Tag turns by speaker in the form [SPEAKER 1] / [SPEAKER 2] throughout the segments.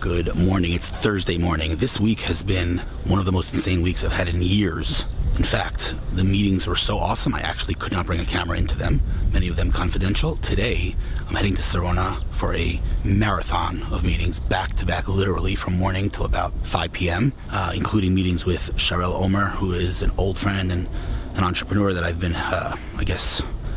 [SPEAKER 1] Good morning. It's Thursday morning. This week has been one of the most insane weeks I've had in years. In fact, the meetings were so awesome I actually could not bring a camera into them, many of them confidential. Today, I'm heading to Sarona for a marathon of meetings, back to back, literally from morning till about 5 p.m., including meetings with Sharel Omer, who is an old friend and an entrepreneur that I've been,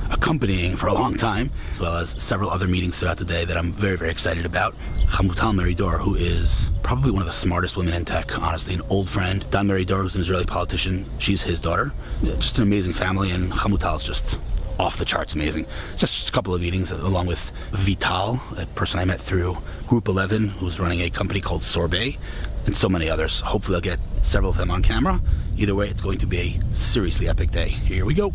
[SPEAKER 1] accompanying for a long time, as well as several other meetings throughout the day that I'm very, very excited about. Hamutal Meridor, who is probably one of the smartest women in tech, honestly, an old friend. Dan Meridor, who's an Israeli politician, she's his daughter. Just an amazing family, and Hamutal's just off the charts amazing. Just a couple of meetings along with Vital, a person I met through Group 11, who's running a company called Sorbet, and so many others. Hopefully I'll get several of them on camera. Either way, it's going to be a seriously epic day. Here we go.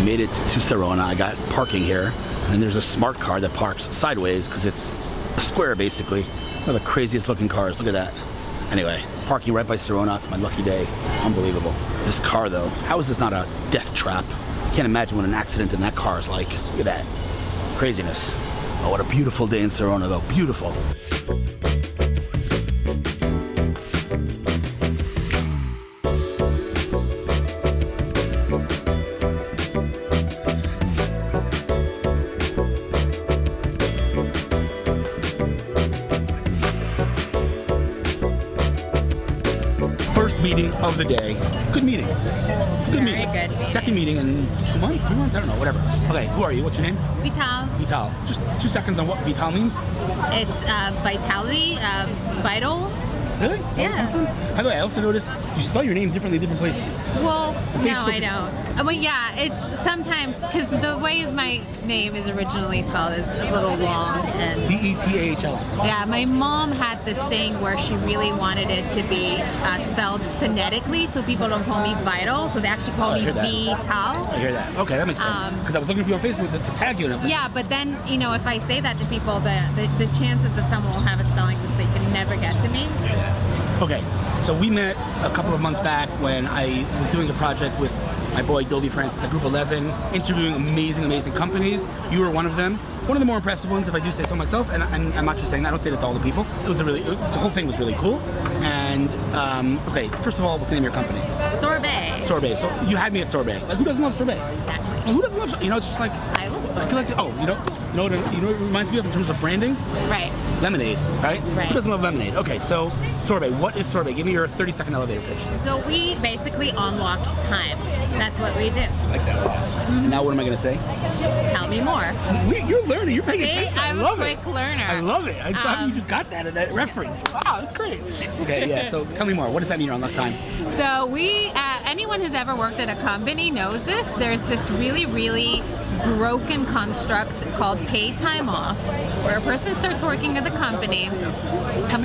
[SPEAKER 1] Made it to Sarona. I got parking here, and then there's a smart car that parks sideways because it's a square basically. One of the craziest looking cars. Look at that. Anyway, parking right by Sarona. It's my lucky day. Unbelievable. This car though, how is this not a death trap? I can't imagine what an accident in that car is like. Look at that. Craziness. Oh, what a beautiful day in Sarona though. Beautiful. Meeting of the day. Good meeting. Good meeting.
[SPEAKER 2] Very good.
[SPEAKER 1] Second meeting in 2 months, 3 months, I don't know, whatever. Okay, who are you? What's your name?
[SPEAKER 2] Vital.
[SPEAKER 1] Vital. Just 2 seconds on what Vital means.
[SPEAKER 2] It's vitality, vital.
[SPEAKER 1] Really?
[SPEAKER 2] Yeah.
[SPEAKER 1] By the way, I also noticed you spell your name differently in different places.
[SPEAKER 2] Well, no,
[SPEAKER 1] Facebook
[SPEAKER 2] I don't. Well, yeah, it's sometimes, because the way my name is originally spelled is a little long. And
[SPEAKER 1] V-E-T-A-H-L.
[SPEAKER 2] yeah, my mom had this thing where she really wanted it to be spelled phonetically, so people don't call me Vital, so they actually call me Vital.
[SPEAKER 1] I hear that. Okay, that makes sense. Because I was looking for you on Facebook to tag you and everything.
[SPEAKER 2] Yeah, but then, you know, if I say that to people, the chances that someone will have a spelling mistake can never get to me.
[SPEAKER 1] Okay, so we met a couple of months back when I was doing a project with my boy Dodi Francis at Group 11, interviewing amazing companies. You were one of them. One of the more impressive ones, if I do say so myself, and I'm not just saying that, I don't say that to all the people. The whole thing was really cool. And, okay, first of all, what's the name of your company?
[SPEAKER 2] Sorbet.
[SPEAKER 1] Sorbet. So you had me at Sorbet. Like, who doesn't love Sorbet?
[SPEAKER 2] Exactly.
[SPEAKER 1] Who doesn't love Sorbet? You know, it's just like,
[SPEAKER 2] I love Sorbet.
[SPEAKER 1] I feel like, you know what it reminds me of in terms of branding?
[SPEAKER 2] Right.
[SPEAKER 1] Lemonade, right?
[SPEAKER 2] Right.
[SPEAKER 1] Who doesn't love lemonade? Okay, so Sorbet, what is Sorbet? Give me your 30-second elevator pitch.
[SPEAKER 2] So we basically unlock time. That's what we do.
[SPEAKER 1] I like that a lot. And now what am I going to say?
[SPEAKER 2] Tell me more.
[SPEAKER 1] You're learning. You're paying attention.
[SPEAKER 2] I'm
[SPEAKER 1] I love
[SPEAKER 2] a quick learner.
[SPEAKER 1] I love it. I'm so happy you just got that reference. Wow, that's great. Okay, yeah, so tell me more. What does that mean, unlock time?
[SPEAKER 2] So we, anyone who's ever worked at a company knows this. There's this really broken construct called paid time off, where a person starts working at the company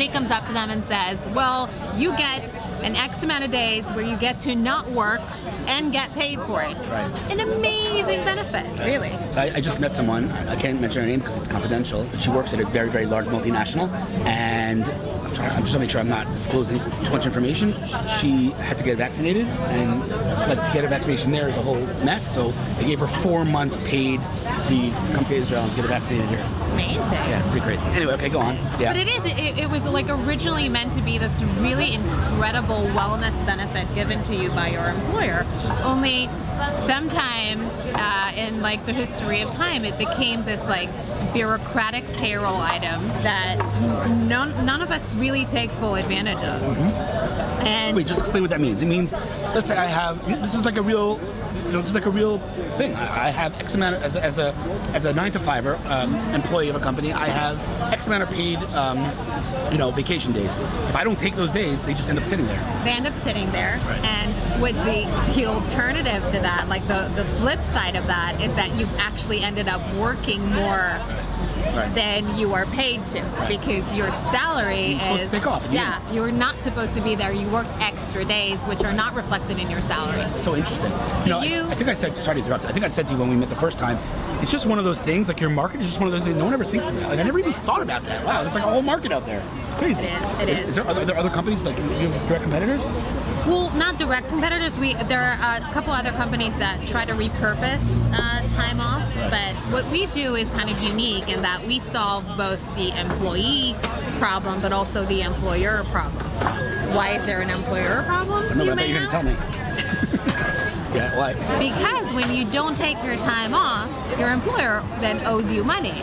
[SPEAKER 2] comes up to them and says, well, you get an X amount of days where you get to not work and get paid for it.
[SPEAKER 1] Right.
[SPEAKER 2] An amazing benefit, really.
[SPEAKER 1] So I just met someone, I can't mention her name because it's confidential, but she works at a very large multinational, and I'm just trying to make sure I'm not disclosing too much information. She had to get vaccinated, and to get a vaccination there is a whole mess, so they gave her 4 months paid leave to come to Israel and get vaccinated here.
[SPEAKER 2] Amazing.
[SPEAKER 1] Yeah, it's pretty crazy. Anyway, okay, go on. Yeah.
[SPEAKER 2] But it was like originally meant to be this really incredible wellness benefit given to you by your employer. Only sometime in like the history of time, it became this like bureaucratic payroll item that none of us really take full advantage of.
[SPEAKER 1] Mm-hmm.
[SPEAKER 2] And
[SPEAKER 1] wait, just explain what that means. It means, let's say I have, this is like a real thing. I have X amount as a 9-to-5er employee of a company. I have X amount of paid vacation days. If I don't take those days, they just end up sitting there.
[SPEAKER 2] They end up sitting there.
[SPEAKER 1] Right.
[SPEAKER 2] And with the alternative to that, like the flip side of that, is that you've actually ended up working more then you are paid to, because your salary
[SPEAKER 1] You're supposed
[SPEAKER 2] is
[SPEAKER 1] to take off.
[SPEAKER 2] you're not supposed to be there. You worked extra days, which are not reflected in your salary.
[SPEAKER 1] So interesting.
[SPEAKER 2] So
[SPEAKER 1] I think I said, sorry to interrupt, I think I said to you when we met the first time, it's just one of those things, like your market is just one of those things no one ever thinks about. Like I never even thought about that. Wow, there's like a whole market out there. It's crazy.
[SPEAKER 2] It is.
[SPEAKER 1] Are there other companies, like you have direct competitors?
[SPEAKER 2] Well, not direct competitors. There are a couple other companies that try to repurpose time off, but what we do is kind of unique in that we solve both the employee problem, but also the employer problem. Why is there an employer problem?
[SPEAKER 1] I know about that. You're going to tell me. Yeah, why?
[SPEAKER 2] Because when you don't take your time off, your employer then owes you money.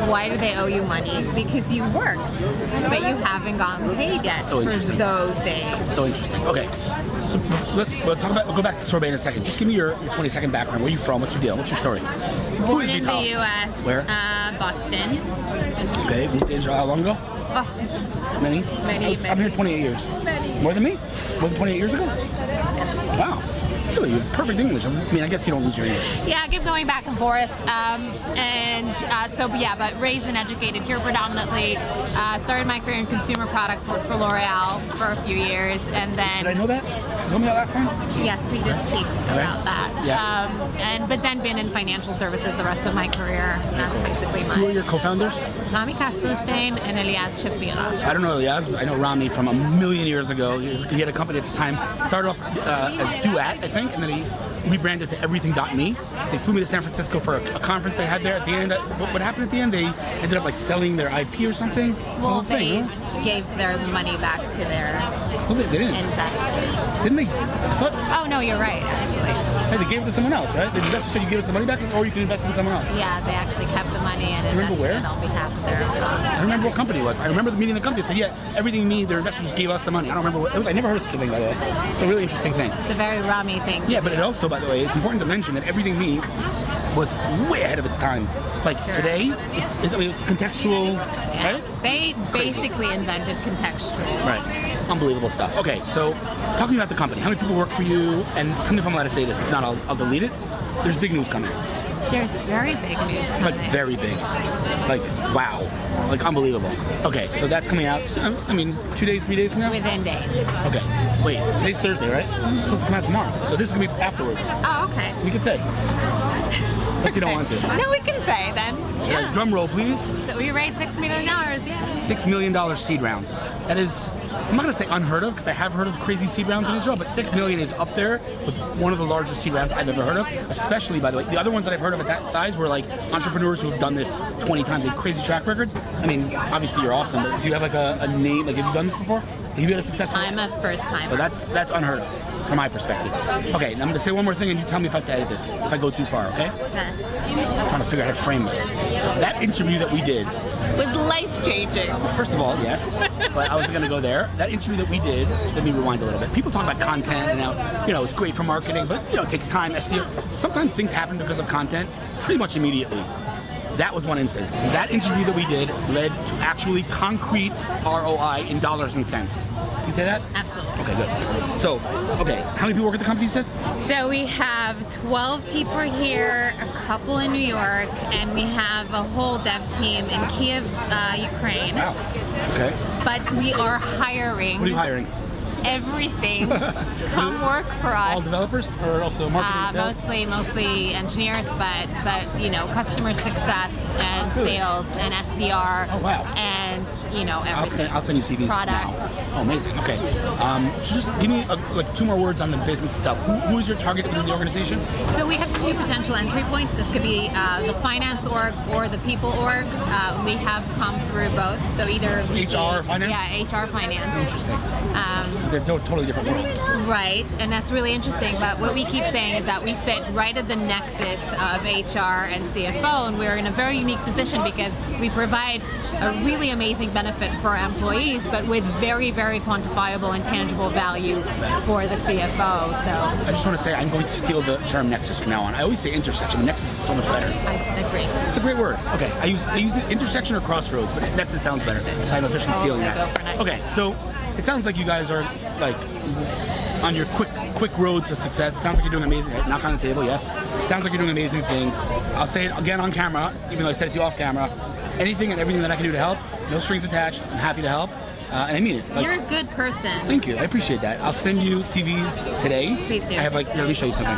[SPEAKER 2] Why do they owe you money? Because you worked, but you haven't gotten paid yet
[SPEAKER 1] So
[SPEAKER 2] for those days.
[SPEAKER 1] So interesting. Okay, so we'll go back to Sorbet in a second. Just give me your 20-second background. Where are you from? What's your deal? What's your story?
[SPEAKER 2] Born in the U.S.
[SPEAKER 1] Where?
[SPEAKER 2] Boston.
[SPEAKER 1] Okay, these days are how long ago?
[SPEAKER 2] Oh,
[SPEAKER 1] Many? I'm here 28 years.
[SPEAKER 2] Many.
[SPEAKER 1] More than me? More than 28 years ago? Wow. Really, you have perfect English. I mean, I guess you don't lose your English.
[SPEAKER 2] Yeah, I keep going back and forth. But raised and educated here predominantly. Started my career in consumer products, worked for L'Oreal for a few years, and then...
[SPEAKER 1] Did I know that? You told me that last time?
[SPEAKER 2] Yes, we did speak about that.
[SPEAKER 1] Yeah.
[SPEAKER 2] But then been in financial services the rest of my career. That's basically
[SPEAKER 1] Who are
[SPEAKER 2] mine.
[SPEAKER 1] your co-founders?
[SPEAKER 2] Rami Kastelstein and Elias Shapira.
[SPEAKER 1] I don't know Elias, but I know Rami from a million years ago. He had a company at the time. Started off as Duet, I think, and then he rebranded to Everything.me. They flew me to San Francisco for a conference they had there. At the end, what happened at the end? They ended up like selling their IP or something.
[SPEAKER 2] Well, they gave their money back to their
[SPEAKER 1] They didn't.
[SPEAKER 2] investors.
[SPEAKER 1] Didn't they? I thought,
[SPEAKER 2] Oh, no, you're right, actually.
[SPEAKER 1] hey, they gave it to someone else, right? The investor said you give us the money back, or you can invest in someone else.
[SPEAKER 2] Yeah, they actually kept the money and
[SPEAKER 1] remember
[SPEAKER 2] invested
[SPEAKER 1] where?
[SPEAKER 2] it on behalf of their
[SPEAKER 1] I don't remember what company it was. I remember the meeting of the company. They said, yeah, everything me, their investors just gave us the money. I don't remember what it was. I never heard of such a thing, by the way. It's a really interesting thing.
[SPEAKER 2] It's a very Rami thing.
[SPEAKER 1] Yeah, but it also, by the way, it's important to mention that Everything Me was way ahead of its time. Like today, it's contextual, right?
[SPEAKER 2] They basically invented contextual.
[SPEAKER 1] Right. Unbelievable stuff. Okay, so talking about the company, how many people work for you? And tell me if I'm allowed to say this. If not, I'll delete it. There's big news coming.
[SPEAKER 2] There's very big news coming.
[SPEAKER 1] Like very big. Like wow. Like unbelievable. Okay, so that's coming out. I mean, 2 days, 3 days from now.
[SPEAKER 2] Within days.
[SPEAKER 1] Okay. Wait, today's Thursday, right? It's supposed to come out tomorrow. So this is gonna be afterwards.
[SPEAKER 2] Oh, okay.
[SPEAKER 1] So we could say. Unless you don't want to.
[SPEAKER 2] No, we can say then. Yeah.
[SPEAKER 1] Drum roll, please.
[SPEAKER 2] So we raised $6 million, yeah.
[SPEAKER 1] $6 million seed round. That is, I'm not gonna say unheard of, because I have heard of crazy seed rounds in Israel, but 6 million is up there with one of the largest seed rounds I've ever heard of, especially, by the way, the other ones that I've heard of at that size were like entrepreneurs who have done this 20 times, they have crazy track records. I mean, obviously you're awesome, but do you have like a name, like have you done this before? Have you been a successful?
[SPEAKER 2] I'm a first timer.
[SPEAKER 1] So that's unheard of, from my perspective. Okay, now I'm gonna say one more thing and you tell me if I have to edit this, if I go too far, okay? I'm trying to figure out how to frame this. That interview that we did
[SPEAKER 2] was life-changing.
[SPEAKER 1] First of all, yes, but I was gonna go there. That interview that we did, let me rewind a little bit. People talk about content and how, it's great for marketing, but it takes time, SEO. Sometimes things happen because of content pretty much immediately. That was one instance. That interview that we did led to actually concrete ROI in dollars and cents. Can you say that?
[SPEAKER 2] Absolutely.
[SPEAKER 1] Okay, good. So, how many people work at the company, you said?
[SPEAKER 2] So we have 12 people here, a couple in New York, and we have a whole dev team in Kiev, Ukraine.
[SPEAKER 1] Wow. Okay.
[SPEAKER 2] But we are hiring.
[SPEAKER 1] What are you hiring?
[SPEAKER 2] Everything. Come work for us.
[SPEAKER 1] All developers or also marketing sales?
[SPEAKER 2] Mostly engineers, but customer success and sales and SDR.
[SPEAKER 1] Oh wow.
[SPEAKER 2] And everything.
[SPEAKER 1] I'll send you CVs
[SPEAKER 2] Product.
[SPEAKER 1] now. Oh, amazing. Okay. So just give me like 2 more words on the business itself. Who is your target within the organization?
[SPEAKER 2] So we have 2 potential entry points. This could be the finance org or the people org. We have come through both. So either
[SPEAKER 1] HR, finance?
[SPEAKER 2] Yeah, HR, finance.
[SPEAKER 1] Interesting. They're totally different worlds.
[SPEAKER 2] Right, and that's really interesting. But what we keep saying is that we sit right at the nexus of HR and CFO, and we're in a very unique position because we provide a really amazing benefit for our employees, but with very, very quantifiable and tangible value for the CFO. So
[SPEAKER 1] I just want to say I'm going to steal the term nexus from now on. I always say intersection. Nexus is so much better.
[SPEAKER 2] I agree.
[SPEAKER 1] It's a great word. Okay, I use it intersection or crossroads, but nexus sounds better. So I'm officially stealing that.
[SPEAKER 2] Go for nexus.
[SPEAKER 1] Okay, so it sounds like you guys are like on your quick road to success. It sounds like you're doing amazing. Knock on the table, yes. It sounds like you're doing amazing things. I'll say it again on camera, even though I said it to you off camera. Anything and everything that I can do to help, no strings attached. I'm happy to help. And I mean it.
[SPEAKER 2] You're a good person.
[SPEAKER 1] Thank you. I appreciate that. I'll send you CVs today.
[SPEAKER 2] Please do.
[SPEAKER 1] I have let me show you something.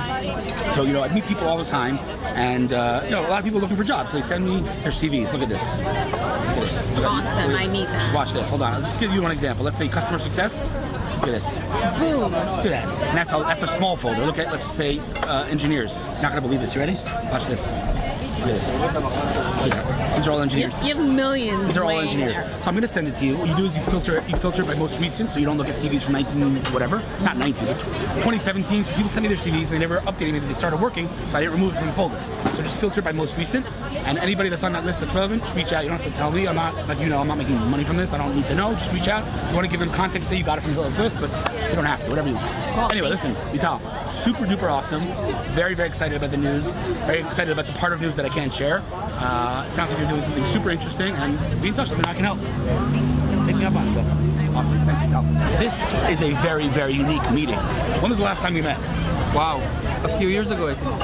[SPEAKER 1] So, I meet people all the time, and, a lot of people looking for jobs. So they send me their CVs. Look at this. Look at this.
[SPEAKER 2] Awesome. I need that.
[SPEAKER 1] Just watch this. Hold on. I'll just give you one example. Let's say customer success. Look at this.
[SPEAKER 2] Boom.
[SPEAKER 1] Look at that. And that's a small folder. Look at, let's say, engineers. You're not going to believe this. You ready? Watch this. Look at this. Look at that. These are all engineers.
[SPEAKER 2] You have millions.
[SPEAKER 1] These are all engineers. So I'm going to send it to you. What you do is you filter it by most recent, so you don't look at CVs from 19 whatever. Not 19, but 2017. People send me their CVs. They never updated me that they started working, so I didn't remove it from the folder. So just filter it by most recent, and anybody that's on that list that's relevant, just reach out. You don't have to tell me. I'm not, I'm not making money from this. I don't need to know. Just reach out. If you want to give them context, say you got it from Hillel's list, but you don't have to. Whatever you want.
[SPEAKER 2] Cool.
[SPEAKER 1] Anyway, listen, Vital, super duper awesome. Very, very excited about the news. Very excited about the part of news that I can't share. It sounds like you're doing something super interesting, and be in touch. Let me know I can help. Take me up on it. Go. Awesome. Thanks, Vital. This is a very, very unique meeting. When was the last time we met?
[SPEAKER 3] Wow, a few years ago, I think.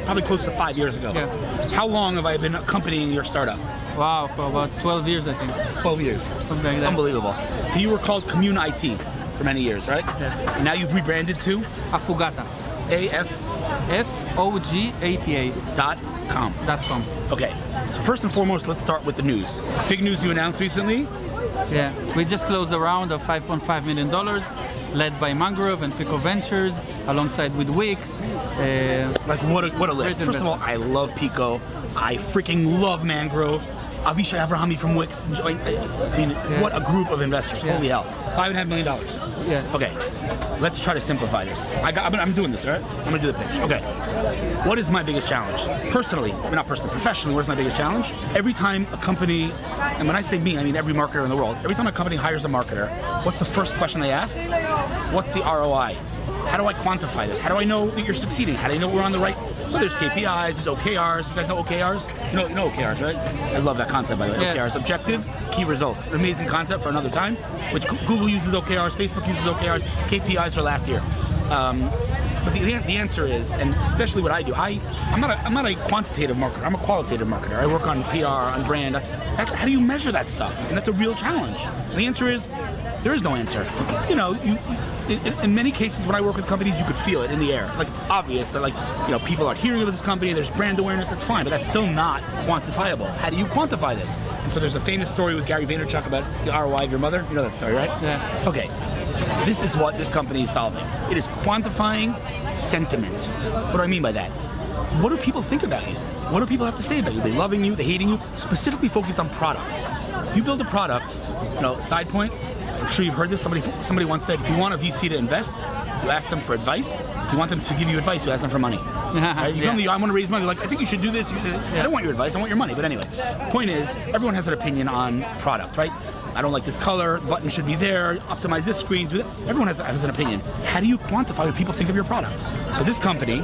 [SPEAKER 1] Probably close to 5 years ago.
[SPEAKER 3] Yeah.
[SPEAKER 1] How long have I been accompanying your startup?
[SPEAKER 3] Wow, for about 12 years, I think.
[SPEAKER 1] 12 years.
[SPEAKER 3] Something like that.
[SPEAKER 1] Unbelievable. So you were called Commune IT for many years, right?
[SPEAKER 3] Yeah.
[SPEAKER 1] And now you've rebranded to
[SPEAKER 3] Affogata.
[SPEAKER 1] Affogata.com.
[SPEAKER 3] .com.
[SPEAKER 1] Okay. So first and foremost, let's start with the news. Big news you announced recently.
[SPEAKER 3] Yeah, we just closed a round of $5.5 million, led by Mangrove and Pico Ventures, alongside with Wix.
[SPEAKER 1] Like what a list. First of all, I love Pico. I freaking love Mangrove. Avishai Avrahami from Wix. What a group of investors.
[SPEAKER 3] Yeah.
[SPEAKER 1] Holy hell. $5.5 million.
[SPEAKER 3] Yeah.
[SPEAKER 1] Okay, let's try to simplify this. I'm doing this, all right? I'm gonna do the pitch. Okay. What is my biggest challenge? Personally, professionally, what's my biggest challenge? Every time a company, and when I say me, I mean every marketer in the world, every time a company hires a marketer, what's the first question they ask? What's the ROI? How do I quantify this? How do I know that you're succeeding? How do I know we're on the right? So there's KPIs, there's OKRs. You guys know OKRs? You know OKRs, right? I love that concept, by the way.
[SPEAKER 3] Yeah.
[SPEAKER 1] OKRs, objective, key results. An amazing concept for another time, which Google uses OKRs, Facebook uses OKRs, KPIs for last year. But the answer is, and especially what I do, I'm not a quantitative marketer, I'm a qualitative marketer. I work on PR, on brand. How do you measure that stuff? And that's a real challenge. And the answer is, there is no answer. In many cases, when I work with companies, you could feel it in the air. Like, it's obvious that, people are hearing about this company, there's brand awareness, that's fine, but that's still not quantifiable. How do you quantify this? And so there's a famous story with Gary Vaynerchuk about the ROI of your mother. You know that story, right?
[SPEAKER 3] Yeah.
[SPEAKER 1] Okay. This is what this company is solving. It is quantifying sentiment. What do I mean by that? What do people think about you? What do people have to say about you? They loving you, they hating you, specifically focused on product. If you build a product, side point, I'm sure you've heard this, somebody once said, if you want a VC to invest, you ask them for advice. If you want them to give you advice, you ask them for money. Right? You come to me, I want to raise money, like, I think you should do this. I don't want your advice, I want your money. But anyway, point is, everyone has an opinion on product, right? I don't like this color, button should be there, optimize this screen, do that. Everyone has an opinion. How do you quantify what people think of your product? So this company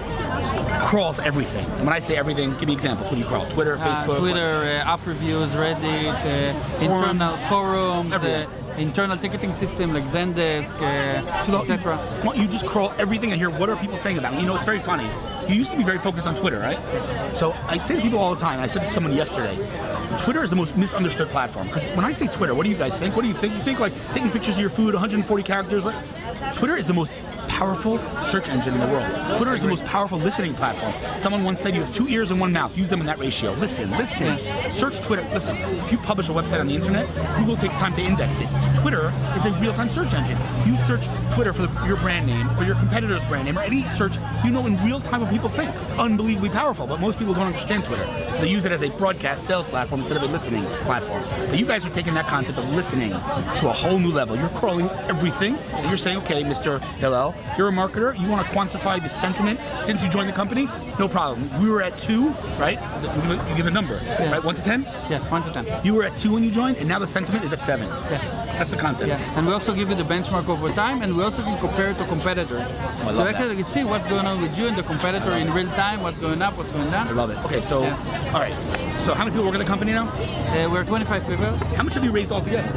[SPEAKER 1] crawls everything. And when I say everything, give me examples. What do you crawl? Twitter, Facebook?
[SPEAKER 3] Twitter, app reviews, Reddit, internal forums, internal ticketing system like Zendesk, etc.
[SPEAKER 1] You just crawl everything and hear what are people saying about me. It's very funny. You used to be very focused on Twitter, right? So I say to people all the time, I said to someone yesterday, Twitter is the most misunderstood platform. Because when I say Twitter, what do you guys think? What do you think? You think like taking pictures of your food, 140 characters? Twitter is the most powerful search engine in the world. Twitter is the most powerful listening platform. Someone once said you have 2 ears and 1 mouth. Use them in that ratio. Listen. Search Twitter. Listen, if you publish a website on the internet, Google takes time to index it. Twitter is a real-time search engine. You search Twitter for your brand name or your competitor's brand name or any search, in real time what people think. It's unbelievably powerful, but most people don't understand Twitter. So they use it as a broadcast sales platform instead of a listening platform. But you guys are taking that concept of listening to a whole new level. You're crawling everything, and you're saying, okay, Mr. Hillel, you're a marketer, you want to quantify the sentiment since you joined the company? No problem. We were at 2, right? You give a number, right? 1 to 10?
[SPEAKER 3] Yeah, 1 to 10.
[SPEAKER 1] You were at 2 when you joined, and now the sentiment is at 7.
[SPEAKER 3] Yeah.
[SPEAKER 1] That's the concept.
[SPEAKER 3] Yeah. And we also give you the benchmark over time, and we also can compare it to competitors. So actually you see what's going on with you and the competitor in real time, what's going up, what's going down.
[SPEAKER 1] I love it. Okay, so, all right. So how many people work at the company now?
[SPEAKER 3] We're 25 people.
[SPEAKER 1] How much have you raised altogether?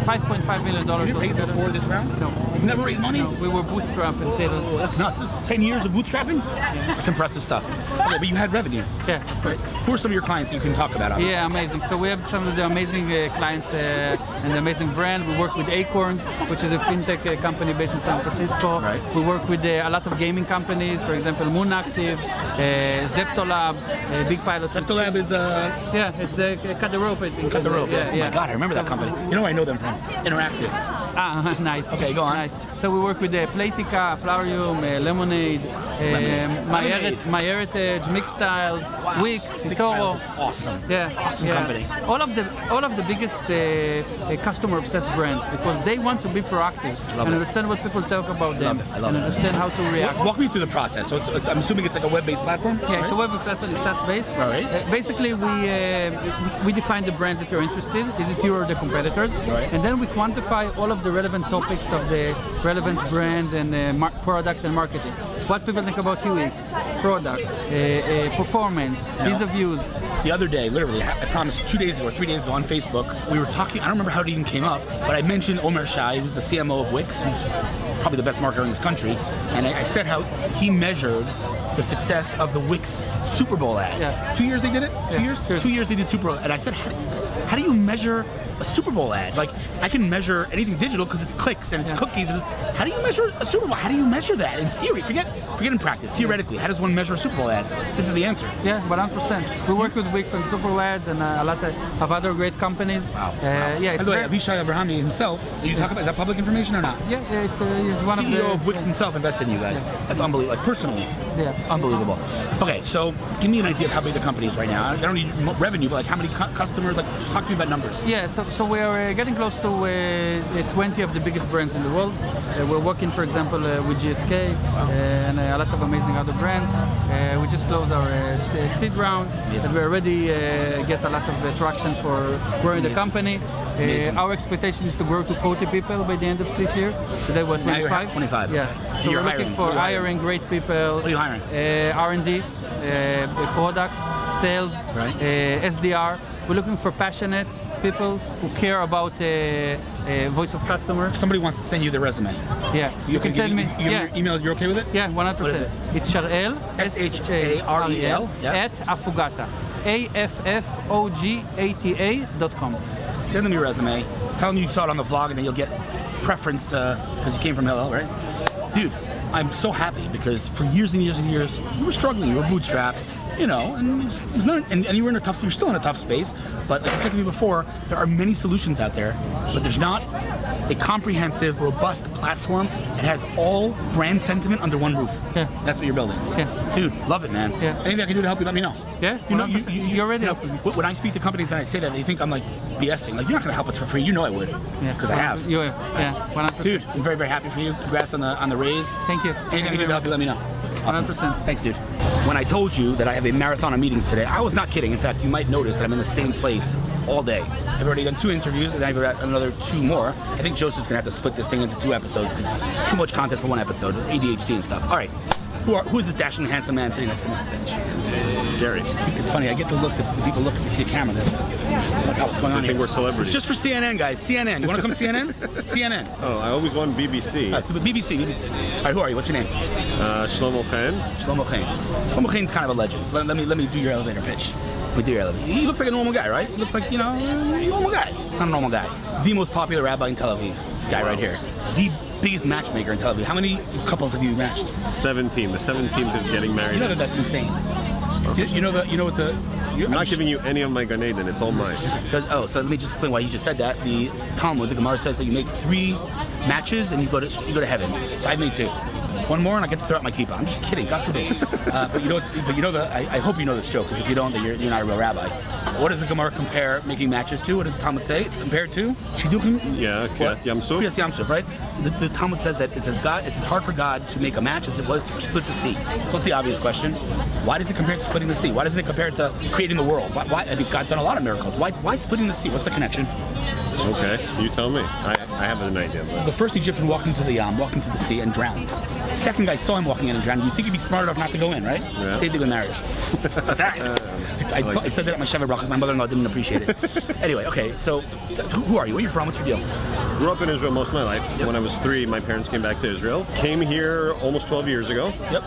[SPEAKER 3] $5.5 million.
[SPEAKER 1] You didn't raise before this round?
[SPEAKER 3] No.
[SPEAKER 1] You've never raised money?
[SPEAKER 3] No, we were bootstrapped until...
[SPEAKER 1] Oh, that's nuts. 10 years of bootstrapping? That's impressive stuff. Okay, but you had revenue.
[SPEAKER 3] Yeah, of course.
[SPEAKER 1] Who are some of your clients that you can talk about? Obviously?
[SPEAKER 3] Yeah, amazing. So we have some of the amazing clients and the amazing brand. We work with Acorns, which is a fintech company based in San Francisco.
[SPEAKER 1] Right.
[SPEAKER 3] We work with a lot of gaming companies, for example, Moonactive, Zeptolab, Big Pilot.
[SPEAKER 1] Zeptolab is
[SPEAKER 3] Yeah, it's the cut the rope. I think.
[SPEAKER 1] Cut the rope.
[SPEAKER 3] Yeah,
[SPEAKER 1] Oh my God, I remember that company. You know where I know them from? Interactive.
[SPEAKER 3] Ah, nice.
[SPEAKER 1] Okay, go on.
[SPEAKER 3] Nice. So we work with Playtica, Flarium, Lemonade, My Heritage, Mixstyle, Wix, Toro.
[SPEAKER 1] Awesome.
[SPEAKER 3] Yeah,
[SPEAKER 1] Awesome company.
[SPEAKER 3] All of the biggest customer-obsessed brands, because they want to be proactive
[SPEAKER 1] Love
[SPEAKER 3] and
[SPEAKER 1] it.
[SPEAKER 3] understand what people talk about them
[SPEAKER 1] I love
[SPEAKER 3] and
[SPEAKER 1] it.
[SPEAKER 3] understand how to react.
[SPEAKER 1] Walk me through the process. So I'm assuming it's like a web-based platform?
[SPEAKER 3] Yeah, it's a web platform, it's SaaS-based.
[SPEAKER 1] All right.
[SPEAKER 3] Basically, we define the brands that you're interested. Is it you or the competitors?
[SPEAKER 1] Right.
[SPEAKER 3] And then we quantify all of the relevant topics of the relevant brand and product and marketing. What people think about UX, product, performance, ease of use.
[SPEAKER 1] The other day, literally, I promise, 2 days ago or 3 days ago on Facebook, we were talking, I don't remember how it even came up, but I mentioned Omer Shai, who's the CMO of Wix, who's probably the best marketer in this country, and I said how he measured the success of the Wix Super Bowl ad.
[SPEAKER 3] Yeah.
[SPEAKER 1] 2 years they did it? 2 years?
[SPEAKER 3] Sure.
[SPEAKER 1] 2 years they did Super Bowl. And I said, how do you measure a Super Bowl ad? Like, I can measure anything digital because it's clicks and it's cookies. How do you measure a Super Bowl? How do you measure that in theory? Forget in practice. Theoretically, how does one measure a Super Bowl ad? This is the answer.
[SPEAKER 3] Yeah, 100%. We work with Wix on Super Bowl ads and a lot of other great companies.
[SPEAKER 1] Wow.
[SPEAKER 3] Yeah, it's
[SPEAKER 1] By the way, Avishai Abrahami himself, you talk about, is that public information or not?
[SPEAKER 3] yeah, it's one of the
[SPEAKER 1] CEO of Wix himself invested in you guys. That's unbelievable. Like, personally.
[SPEAKER 3] Yeah.
[SPEAKER 1] Unbelievable. Okay, so give me an idea of how big the company is right now. I don't need revenue, but like how many customers, like just talk to me about numbers.
[SPEAKER 3] Yeah, so we are getting close to 20 of the biggest brands in the world. We're working, for example, with GSK and a lot of amazing other brands. We just closed our seed round, and we already get a lot of traction for growing the company. Our expectation is to grow to 40 people by the end of this year. Today we're 25.
[SPEAKER 1] 25.
[SPEAKER 3] Yeah.
[SPEAKER 1] Okay.
[SPEAKER 3] So
[SPEAKER 1] You're
[SPEAKER 3] we're looking for hiring great people.
[SPEAKER 1] What are you hiring?
[SPEAKER 3] R&D, product, sales,
[SPEAKER 1] Right.
[SPEAKER 3] SDR. We're looking for passionate people who care about voice of customer.
[SPEAKER 1] If somebody wants to send you their resume,
[SPEAKER 3] Yeah, you can send me.
[SPEAKER 1] You have your email, you're okay with it?
[SPEAKER 3] Yeah, 100%.
[SPEAKER 1] What is it?
[SPEAKER 3] It's Sharel,
[SPEAKER 1] Sharel, yeah.
[SPEAKER 3] at Affogata, AFFOGATA.com.
[SPEAKER 1] Send them your resume, tell them you saw it on the vlog, and then you'll get preference because you came from Hillel, right? Dude, I'm so happy because for years and years and years, you were struggling, you were bootstrapped, you know, and you were in a tough, you're still in a tough space, but like I said to me before, there are many solutions out there, but there's not a comprehensive, robust platform that has all brand sentiment under one roof.
[SPEAKER 3] Yeah.
[SPEAKER 1] That's what you're building.
[SPEAKER 3] Yeah.
[SPEAKER 1] Dude, love it, man.
[SPEAKER 3] Yeah.
[SPEAKER 1] Anything I can do to help you, let me know.
[SPEAKER 3] Yeah,
[SPEAKER 1] You know,
[SPEAKER 3] 100%. You're ready.
[SPEAKER 1] when I speak to companies and I say that, they think I'm like BSing. Like, you're not going to help us for free. You know I would.
[SPEAKER 3] Yeah,
[SPEAKER 1] Because I have.
[SPEAKER 3] Yeah, 100%.
[SPEAKER 1] Dude, I'm very, very happy for you. Congrats on the raise.
[SPEAKER 3] Thank you.
[SPEAKER 1] Anything I can do to help you, let me know. Awesome.
[SPEAKER 3] 100%.
[SPEAKER 1] Thanks, dude. When I told you that I have a marathon of meetings today, I was not kidding. In fact, you might notice that I'm in the same place all day. I've already done 2 interviews, and I've got another 2 more. I think Joseph's going to have to split this thing into 2 episodes because it's too much content for 1 episode, ADHD and stuff. All right. Who is this dashing, handsome man sitting next to me?
[SPEAKER 4] Scary.
[SPEAKER 1] It's funny. I get the looks that people look because they see a camera there. Like, oh, what's going on
[SPEAKER 4] I
[SPEAKER 1] here?
[SPEAKER 4] think we're celebrities.
[SPEAKER 1] It's just for CNN, guys. CNN. You want to come to CNN? CNN.
[SPEAKER 4] Oh, I always want BBC.
[SPEAKER 1] BBC. All right, who are you? What's your name?
[SPEAKER 4] Shlomo Chayen.
[SPEAKER 1] Shlomo Chayen. Shlomo Chayen's kind of a legend. Let me do your elevator pitch. He looks like a normal guy, right? He looks like, a normal guy. Not a normal guy. The most popular rabbi in Tel Aviv. This guy right here. The biggest matchmaker in Tel Aviv. How many couples have you matched?
[SPEAKER 4] 17. The 17th is getting married.
[SPEAKER 1] You know that's insane. You know what the...
[SPEAKER 4] I'm not giving you any of my Gan Eden. It's all mine.
[SPEAKER 1] So let me just explain why you just said that. The Talmud, the Gemara says that you make 3 matches and you go to heaven. So I made 2. 1 more and I get to throw out my kippah. I'm just kidding, God forbid. But I hope you know this joke, because if you don't, then you're not a real rabbi. What does the Gemara compare making matches to? What does the Talmud say? It's compared to Shidduchim?
[SPEAKER 4] Yeah,
[SPEAKER 1] What?
[SPEAKER 4] Yam Suf.
[SPEAKER 1] Yes, Yam Suf, right? The Talmud says that it's as hard for God to make a match as it was to split the sea. So what's the obvious question? Why does it compare to splitting the sea? Why doesn't it compare to creating the world? Why? I mean, God's done a lot of miracles. Why splitting the sea? What's the connection?
[SPEAKER 4] Okay, you tell me. I have an idea. But...
[SPEAKER 1] The first Egyptian walked into the sea and drowned. Second guy saw him walking in and drowned. You'd think he'd be smart enough not to go in, right?
[SPEAKER 4] Yeah.
[SPEAKER 1] Saved a good marriage. I said that at my Shever because my mother-in-law didn't appreciate it. Anyway, okay, so who are you? Where are you from? What's your deal?
[SPEAKER 4] Grew up in Israel most of my life.
[SPEAKER 1] Yep.
[SPEAKER 4] When I was 3, my parents came back to Israel. Came here almost 12 years ago.
[SPEAKER 1] Yep.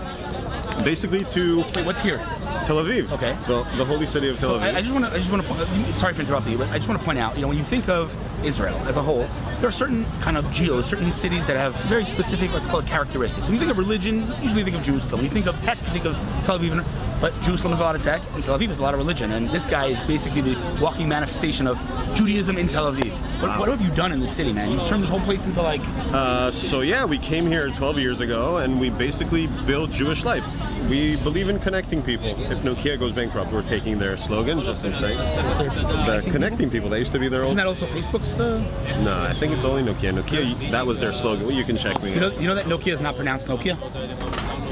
[SPEAKER 4] Basically to
[SPEAKER 1] Wait, what's here?
[SPEAKER 4] Tel Aviv.
[SPEAKER 1] Okay.
[SPEAKER 4] The holy city of Tel Aviv.
[SPEAKER 1] I just want to. Sorry for interrupting you, but I just want to point out. When you think of Israel as a whole, there are certain kind of geos, certain cities that have very specific, let's call it, characteristics. When you think of religion, usually you think of Jerusalem. When you think of tech, you think of Tel Aviv. But Jerusalem is a lot of tech, and Tel Aviv is a lot of religion. And this guy is basically the walking manifestation of Judaism in Tel Aviv. What have you done in this city, man? You turned this whole place into like...
[SPEAKER 4] So yeah, we came here 12 years ago, and we basically built Jewish life. We believe in connecting people. If Nokia goes bankrupt, we're taking their slogan, just in saying. The connecting people, that used to be their
[SPEAKER 1] Isn't
[SPEAKER 4] old...
[SPEAKER 1] that also Facebook's...
[SPEAKER 4] No, I think it's only Nokia. Nokia, that was their slogan. Well, you can check me.
[SPEAKER 1] You know that Nokia is not pronounced Nokia?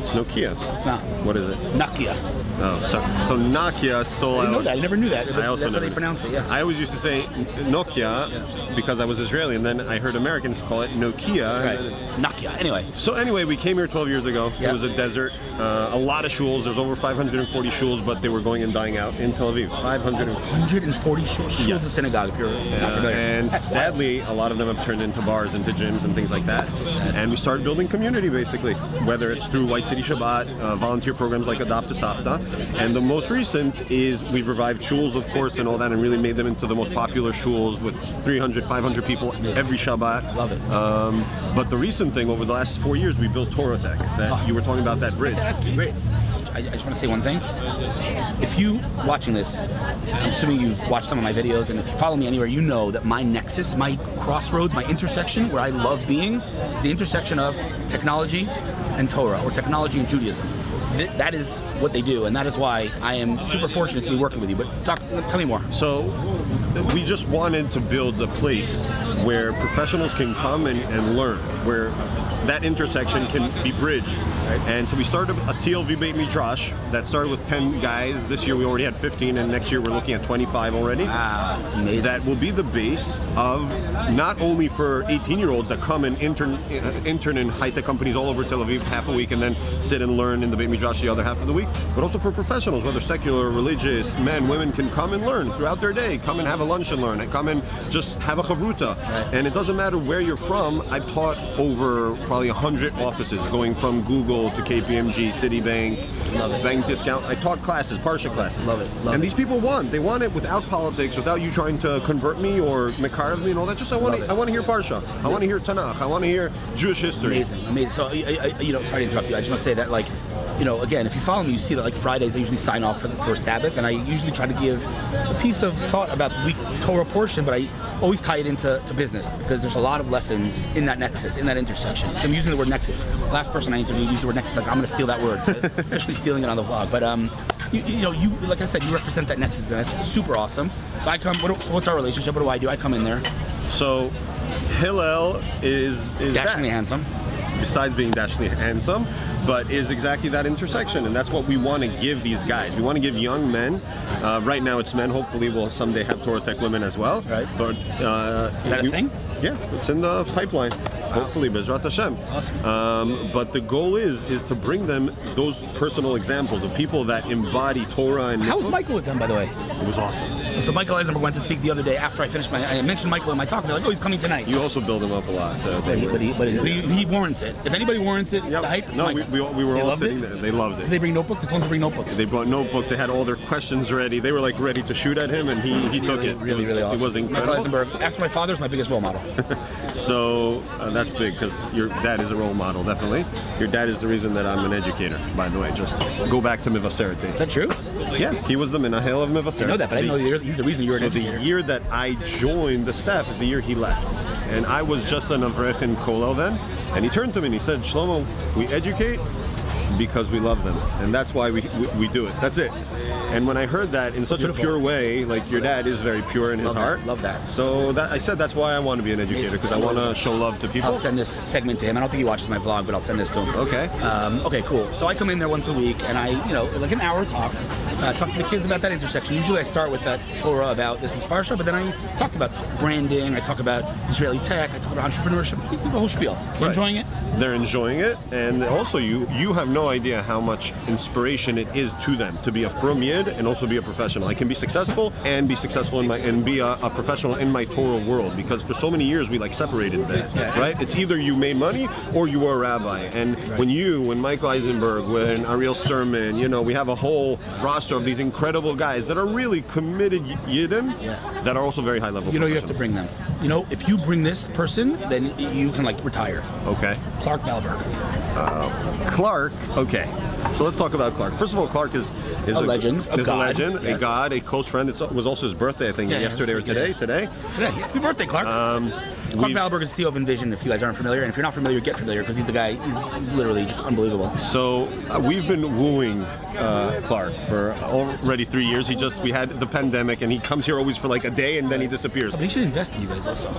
[SPEAKER 4] It's Nokia.
[SPEAKER 1] It's not.
[SPEAKER 4] What is it?
[SPEAKER 1] Nokia.
[SPEAKER 4] Oh, so Nokia stole
[SPEAKER 1] I didn't know
[SPEAKER 4] out...
[SPEAKER 1] that. I never knew that.
[SPEAKER 4] I also
[SPEAKER 1] That's how
[SPEAKER 4] never
[SPEAKER 1] they pronounce it, yeah.
[SPEAKER 4] I always used to say Nokia because I was Israeli, and then I heard Americans call it Nokia.
[SPEAKER 1] Right.
[SPEAKER 4] And then
[SPEAKER 1] Nokia. Anyway.
[SPEAKER 4] So anyway, we came here 12 years ago.
[SPEAKER 1] Yep.
[SPEAKER 4] It was a desert, a lot of shuls. There's over 540 shuls, but they were going and dying out in Tel Aviv.
[SPEAKER 1] 140 shuls.
[SPEAKER 4] Yes.
[SPEAKER 1] A synagogue, if you're not familiar.
[SPEAKER 4] And
[SPEAKER 1] That's
[SPEAKER 4] sadly, a lot of them have turned into bars, into gyms, and things like that.
[SPEAKER 1] So sad.
[SPEAKER 4] And we started building community, basically, whether it's through White City Shabbat, volunteer programs like Adopt a Savta, and the most recent is we've revived shuls, of course, and all that, and really made them into the most popular shuls with 300, 500 people every Shabbat.
[SPEAKER 1] Love it.
[SPEAKER 4] But the recent thing, over the last 4 years, we built Torah Tech. That you were talking about that bridge.
[SPEAKER 1] That's great. I just want to say one thing. If you watching this, I'm assuming you've watched some of my videos, and if you follow me anywhere, you know that my nexus, my crossroads, my intersection, where I love being, is the intersection of technology and Torah, or technology and Judaism. That is what they do, and that is why I am super fortunate to be working with you. But tell me more.
[SPEAKER 4] So we just wanted to build a place where professionals can come and learn, where that intersection can be bridged. And so we started a TLV Beit Midrash that started with 10 guys. This year we already had 15, and next year we're looking at 25 already.
[SPEAKER 1] Wow, that's amazing.
[SPEAKER 4] That will be the base of not only for 18-year-olds that come and intern in high-tech companies all over Tel Aviv half a week and then sit and learn in the Beit Midrash the other half of the week, but also for professionals, whether secular, religious, men, women, can come and learn throughout their day, come and have a lunch and learn, and come and just have a chavruta.
[SPEAKER 1] Right.
[SPEAKER 4] And it doesn't matter where you're from. I've taught over probably 100 offices, going from Google to KPMG, Citibank,
[SPEAKER 1] Love it.
[SPEAKER 4] bank discount. I taught classes, Parsha classes.
[SPEAKER 1] Love it. Love
[SPEAKER 4] and
[SPEAKER 1] it.
[SPEAKER 4] these people they want it without politics, without you trying to convert me or mekarev me and all that. Just I want to hear Parsha. I want to hear Tanakh. I want to hear Jewish history.
[SPEAKER 1] Amazing. So, sorry to interrupt you. I just want to say that, again, if you follow me, you see that Fridays I usually sign off for Sabbath, and I usually try to give a piece of thought about the week Torah portion, but I always tie it into business, because there's a lot of lessons in that nexus, in that intersection. So I'm using the word nexus. Last person I interviewed used the word nexus. I'm going to steal that word. So officially stealing it on the vlog. But you like I said, you represent that nexus, and it's super awesome. So I come. So what's our relationship? What do? I come in there.
[SPEAKER 4] So Hillel is
[SPEAKER 1] Dashingly handsome.
[SPEAKER 4] Besides being dashingly handsome, but is exactly that intersection, and that's what we want to give these guys. We want to give young men. Right now it's men. Hopefully we'll someday have Torah Tech women as well.
[SPEAKER 1] Right.
[SPEAKER 4] But
[SPEAKER 1] is that a thing?
[SPEAKER 4] Yeah, it's in the pipeline. Hopefully, Bezrat Hashem.
[SPEAKER 1] That's awesome.
[SPEAKER 4] But the goal is to bring them those personal examples of people that embody Torah and
[SPEAKER 1] How was
[SPEAKER 4] mitzvot.
[SPEAKER 1] Michael with them, by the way?
[SPEAKER 4] It was awesome.
[SPEAKER 1] So Michael Eisenberg went to speak the other day after I finished I mentioned Michael in my talk. They're like, oh, he's coming tonight.
[SPEAKER 4] You also build him up a lot. So
[SPEAKER 1] But he warrants it. If anybody warrants it, the hype, it's
[SPEAKER 4] No,
[SPEAKER 1] Michael.
[SPEAKER 4] we were
[SPEAKER 1] They
[SPEAKER 4] all
[SPEAKER 1] loved
[SPEAKER 4] sitting
[SPEAKER 1] it?
[SPEAKER 4] there. They loved it.
[SPEAKER 1] Did they bring notebooks? They told them to bring notebooks.
[SPEAKER 4] They brought notebooks. They had all their questions ready. They were like ready to shoot at him, and he took it.
[SPEAKER 1] Really awesome.
[SPEAKER 4] It was incredible.
[SPEAKER 1] Michael Eisenberg, after my father, is my biggest role model.
[SPEAKER 4] So that's big, because your dad is a role model, definitely. Your dad is the reason that I'm an educator, by the way. Just go back to Mivaseret days.
[SPEAKER 1] Is that true?
[SPEAKER 4] Yeah, he was the Menahel of Mivaseret.
[SPEAKER 1] I know that, but I didn't know he's the reason you're an
[SPEAKER 4] So
[SPEAKER 1] educator.
[SPEAKER 4] the year that I joined the staff is the year he left. And I was just an Avrech in Kolel then. And he turned to me and he said, Shlomo, we educate, because we love them, and that's why we do it. That's it. And when I heard that in such a pure way, like your dad is very pure in his heart.
[SPEAKER 1] Love that.
[SPEAKER 4] So I said that's why I want to be an educator, because I want to show love to people.
[SPEAKER 1] I'll send this segment to him. I don't think he watches my vlog, but I'll send this to him.
[SPEAKER 4] Okay.
[SPEAKER 1] Okay, cool. So I come in there once a week, and I, like an hour talk to the kids about that intersection. Usually I start with that Torah about this week's parsha, but then I talked about branding, I talk about Israeli tech, I talk about entrepreneurship, the whole spiel. You enjoying it?
[SPEAKER 4] They're enjoying it, and also you have no idea how much inspiration it is to them to be a frum yid and also be a professional. I can be successful and be successful and be a professional in my Torah world, because for so many years we separated that, right? It's either you made money or you were a rabbi. And when Michael Eisenberg, when Ariel Sturman, we have a whole roster of these incredible guys that are really committed yidden that are also very high level.
[SPEAKER 1] You have to bring them. If you bring this person, then you can retire.
[SPEAKER 4] Okay.
[SPEAKER 1] Clark Valberg.
[SPEAKER 4] Clark. Okay. So let's talk about Clark. First of all, Clark is
[SPEAKER 1] a legend,
[SPEAKER 4] a god, a close friend. It was also his birthday, I think, yesterday or today. Today.
[SPEAKER 1] Happy birthday, Clark. Clark Valberg is CEO of Envision, if you guys aren't familiar. And if you're not familiar, get familiar, because he's the guy, he's literally just unbelievable.
[SPEAKER 4] So we've been wooing Clark for already 3 years. We had the pandemic, and he comes here always for like a day, and then he disappears.
[SPEAKER 1] But he should invest in you guys also.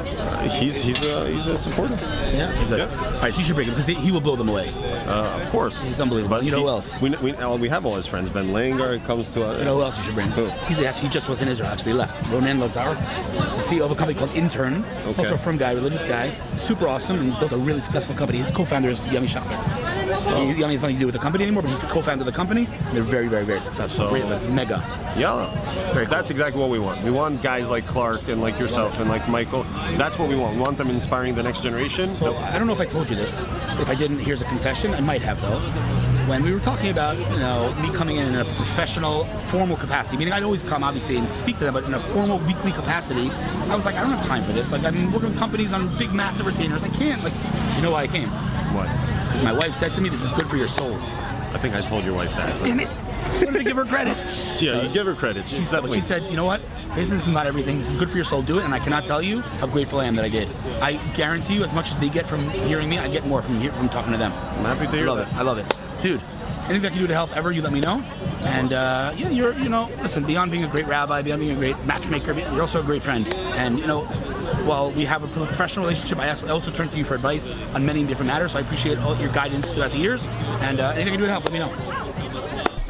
[SPEAKER 4] He's a supporter.
[SPEAKER 1] Yeah, good.
[SPEAKER 4] Yeah.
[SPEAKER 1] All right, so you should bring him, because he will blow them away.
[SPEAKER 4] Of course.
[SPEAKER 1] He's unbelievable. But who else?
[SPEAKER 4] We have all his friends. Ben Langer comes to us.
[SPEAKER 1] Who else you should bring?
[SPEAKER 4] Who?
[SPEAKER 1] He just was in Israel, actually. He left. Ronen Lazar, the CEO of a company called Intern.
[SPEAKER 4] Okay.
[SPEAKER 1] Also from guy, religious guy, super awesome, and built a really successful company. His co-founder is Yami Shachter. Yami has nothing to do with the company anymore, but he co-founded the company. They're very, very, very successful. Mega.
[SPEAKER 4] Yeah.
[SPEAKER 1] Very cool.
[SPEAKER 4] That's exactly what we want. We want guys like Clark and like yourself and like Michael. That's what we want. We want them inspiring the next generation.
[SPEAKER 1] So I don't know if I told you this. If I didn't, here's a confession. I might have, though. When we were talking about, me coming in a professional, formal capacity, meaning I'd always come, obviously, and speak to them, but in a formal weekly capacity, I was like, I don't have time for this. I'm working with companies on big, massive retainers. I can't. You know why I came?
[SPEAKER 4] What?
[SPEAKER 1] Because my wife said to me, this is good for your soul.
[SPEAKER 4] I think I told your wife that.
[SPEAKER 1] Damn it. I wanted to give her credit.
[SPEAKER 4] Yeah, you give her credit. She
[SPEAKER 1] said, you know what? Business is not everything. This is good for your soul. Do it. And I cannot tell you how grateful I am that I did. I guarantee you, as much as they get from hearing me, I get more from talking to them.
[SPEAKER 4] I'm happy to hear that.
[SPEAKER 1] I love it. Dude, anything I can do to help ever, you let me know. And listen, beyond being a great rabbi, beyond being a great matchmaker, you're also a great friend. And, while we have a professional relationship, I also turn to you for advice on many different matters. So I appreciate all your guidance throughout the years. And anything I can do to help, let me know.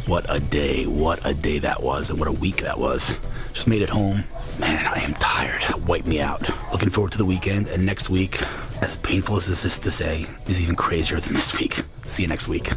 [SPEAKER 5] What a day that was, and what a week that was. Just made it home. Man, I am tired. Wipe me out. Looking forward to the weekend, and next week, as painful as this is to say, is even crazier than this week. See you next week.